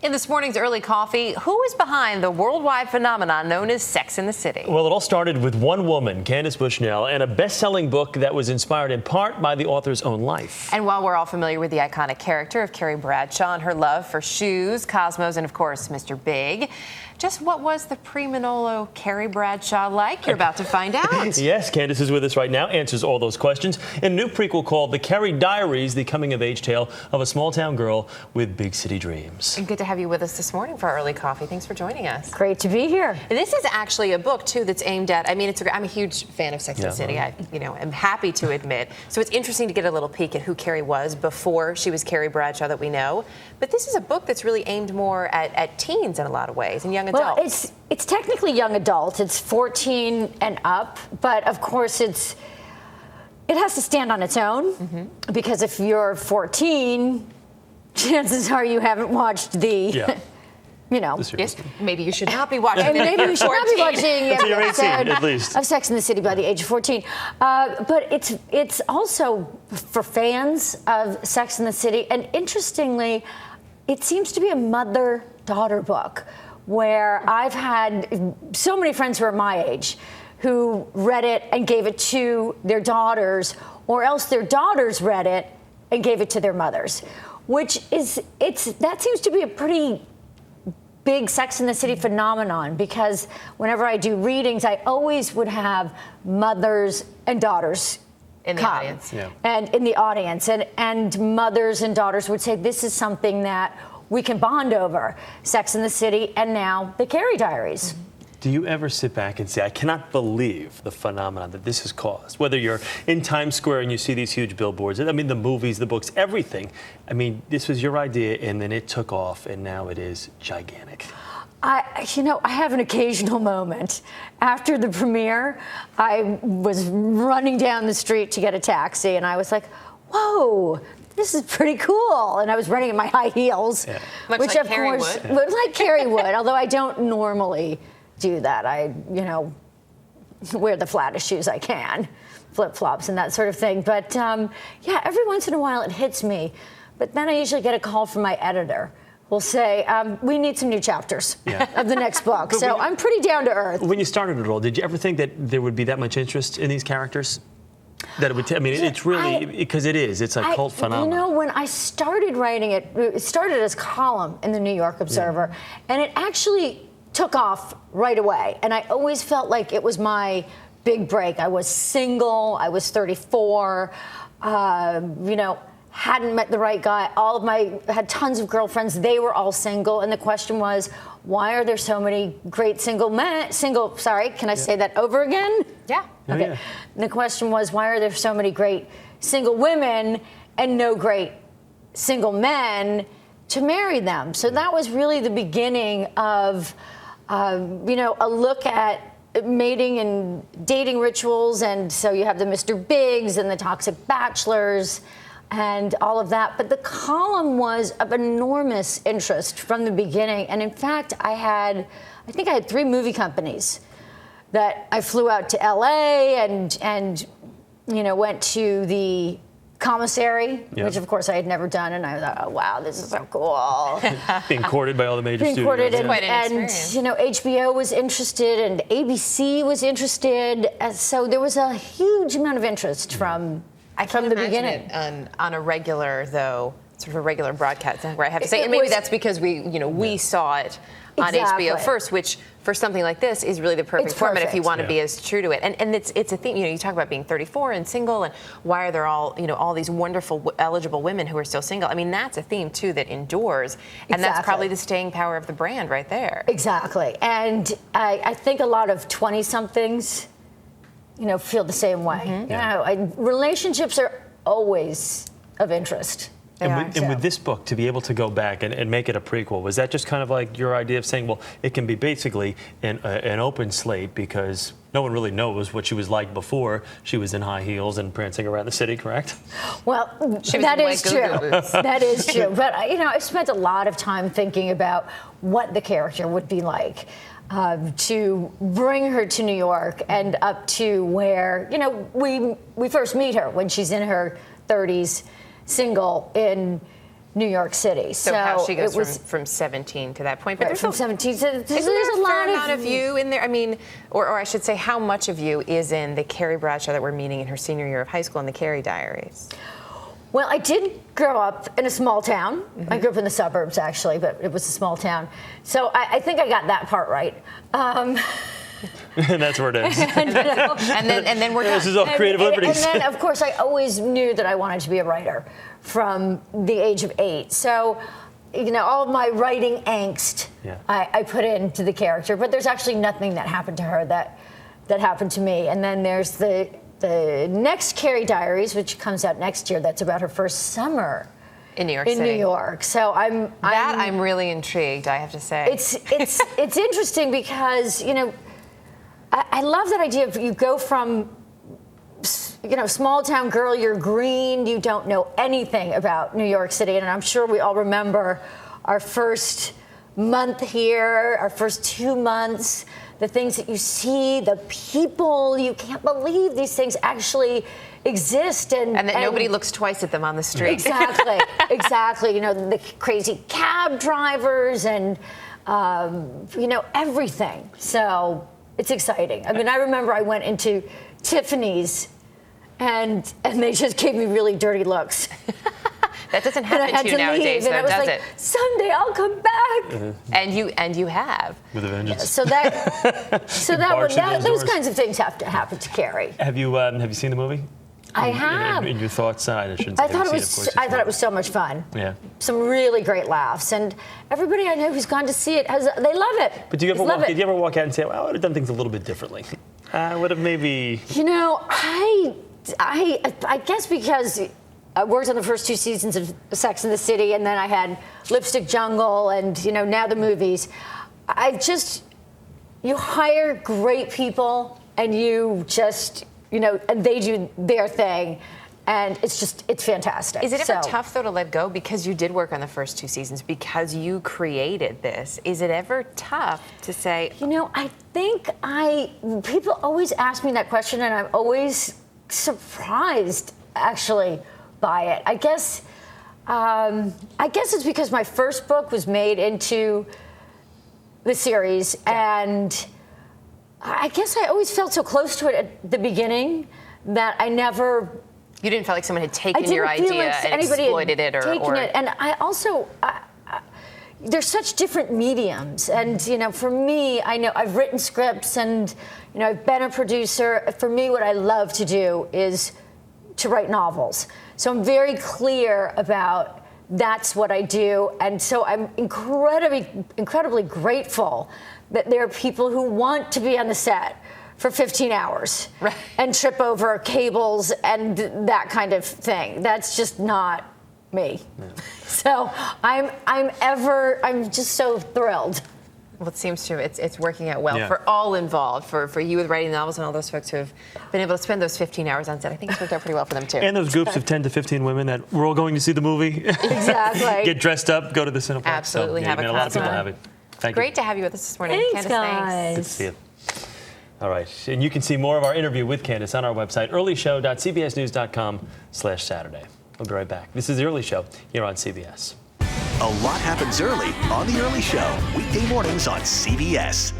In this morning's early coffee, who is behind the worldwide phenomenon known as Sex and the City? Well, it all started with one woman, Candace Bushnell, and a best-selling book that was inspired in part by the author's own life. And while we're all familiar with the iconic character of Carrie Bradshaw and her love for shoes, cosmos, and of course, Mr. Big, just what was the pre-Manolo Carrie Bradshaw like? You're about to find out. Yes, Candace is with us right now, answers all those questions. In a new prequel called The Carrie Diaries, the coming-of-age tale of a small-town girl with big city dreams. And good to have you with us this morning for our early coffee. Thanks for joining us. Great to be here. And this is actually a book, too, that's aimed at, I'm a huge fan of Sex and the City. I am happy to admit. So it's interesting to get a little peek at who Carrie was before she was Carrie Bradshaw that we know. But this is a book that's really aimed more at teens in a lot of ways and young adults. Well, it's technically young adult. It's 14 and up, but of course it has to stand on its own because if you're 14, chances are you haven't watched the, Yes, maybe you should not be watching. And maybe you should not be watching every episode at least of Sex and the City by the age of 14. But it's also for fans of Sex and the City, and interestingly, it seems to be a mother-daughter book, where I've had so many friends who are my age who read it and gave it to their daughters, or else their daughters read it and gave it to their mothers, that seems to be a pretty big Sex and the City phenomenon, because whenever I do readings, I always would have mothers and daughters in the audience. And in the audience, and mothers and daughters would say, this is something that we can bond over, Sex and the City, and now the Carrie Diaries. Do you ever sit back and say, I cannot believe the phenomenon that this has caused? Whether you're in Times Square and you see these huge billboards, I mean, the movies, the books, everything. I mean, this was your idea, and then it took off, and now it is gigantic. I have an occasional moment. After the premiere, I was running down the street to get a taxi, and I was like, whoa, this is pretty cool. And I was running in my high heels, Much which like of Carrie course, would. like Carrie would, although I don't normally do that. I, wear the flattest shoes I can, flip-flops and that sort of thing. But every once in a while it hits me. But then I usually get a call from my editor. We'll say, we need some new chapters of the next book. So I'm pretty down to earth. When you started it all, did you ever think that there would be that much interest in these characters? That it would, it's really, because it's a cult phenomenon. When I started writing it, it started as a column in the New York Observer, and it actually took off right away. And I always felt like it was my big break. I was single, I was 34, hadn't met the right guy. Had tons of girlfriends. They were all single. And the question was, why are there so many great single men? Can I say that over again? Yeah. Okay. Yeah. And the question was, why are there so many great single women and no great single men to marry them? So that was really the beginning of, a look at mating and dating rituals. And so you have the Mr. Bigs and the toxic bachelors and all of that. But the column was of enormous interest from the beginning. And in fact, I think I had 3 movie companies that I flew out to LA and went to the commissary, which of course I had never done, and I thought, oh wow, this is so cool. Being courted by all the major studios. Courted Quite an and experience. HBO was interested and ABC was interested, so there was a huge amount of interest from the beginning. On a regular, though, sort of a regular broadcast, where I have to say, and maybe that's because we saw it on HBO first, which for something like this is really the perfect format if you want to be as true to it. And it's a theme. You talk about being 34 and single, and why are there all these wonderful eligible women who are still single? I mean, that's a theme too that endures, and that's probably the staying power of the brand right there. Exactly. And I think a lot of 20-somethings, feel the same way. Relationships are always of interest. And with this book, to be able to go back and make it a prequel, was that just kind of like your idea of saying, well, it can be basically an open slate because no one really knows what she was like before she was in high heels and prancing around the city, correct? Well, that is true. That is true. But, I've spent a lot of time thinking about what the character would be like. To bring her to New York and up to where, we first meet her when she's in her 30s, single in New York City. So how she goes from 17 to that point. But Right, from 17 to there's there a a lot fair amount of you in there? I mean, or I should say, how much of you is in the Carrie Bradshaw that we're meeting in her senior year of high school in the Carrie Diaries? Well, I did grow up in a small town. I grew up in the suburbs, actually, but it was a small town. So I think I got that part right. And that's where it is. and then we're done. This is all creative liberties. And then, of course, I always knew that I wanted to be a writer from the age of 8. So, all of my writing angst, I put into the character. But there's actually nothing that happened to her that happened to me. And then there's the next Carrie Diaries, which comes out next year. That's about her first summer in New York City. In New York. So I'm really intrigued, I have to say. It's interesting because, I love that idea of you go from, small town girl, you're green, you don't know anything about New York City. And I'm sure we all remember our first month here, our first 2 months, the things that you see, the people, you can't believe these things actually exist. And that nobody looks twice at them on the street. Exactly, exactly. The crazy cab drivers and, everything. So it's exciting. I mean, I remember I went into Tiffany's and they just gave me really dirty looks. That doesn't happen to you nowadays, though, does it? Someday I'll come back. Mm-hmm. And you have. With a vengeance. So those kinds of things have to happen to Carrie. Have you seen the movie? I have. In your thoughts, I shouldn't say I thought it was so much fun. Yeah. Some really great laughs, and everybody I know who's gone to see it they love it. But did you ever walk out and say, well, I would have done things a little bit differently? I would have maybe. I guess because I worked on the first 2 seasons of Sex and the City, and then I had Lipstick Jungle, and now the movies. You hire great people, and you just. And they do their thing, and it's fantastic. Is it ever tough, though, to let go? Because you did work on the first 2 seasons, because you created this. Is it ever tough to say? I think people always ask me that question, and I'm always surprised, actually, by it. I guess it's because my first book was made into the series, and I guess I always felt so close to it at the beginning that I never. You didn't feel like someone had taken your idea and exploited it, or it. And I also, there's such different mediums, and for me, I know I've written scripts, and I've been a producer. For me, what I love to do is to write novels. So I'm very clear about that's what I do, and so I'm incredibly grateful that there are people who want to be on the set for 15 hours and trip over cables and that kind of thing. That's just not me. Yeah. So I'm just so thrilled. Well, it seems to it's working out well for all involved, for you with writing novels and all those folks who have been able to spend those 15 hours on set. I think it's worked out pretty well for them, too. And those groups of 10 to 15 women that we're all going to see the movie. Exactly. Get dressed up, go to the Cineplex. Absolutely, have a lot of people have it. Thank you. Great to have you with us this morning. Thanks, Candace, guys. Good to see you. All right, and you can see more of our interview with Candace on our website, earlyshow.cbsnews.com/Saturday. We'll be right back. This is The Early Show here on CBS. A lot happens early on The Early Show, weekday mornings on CBS.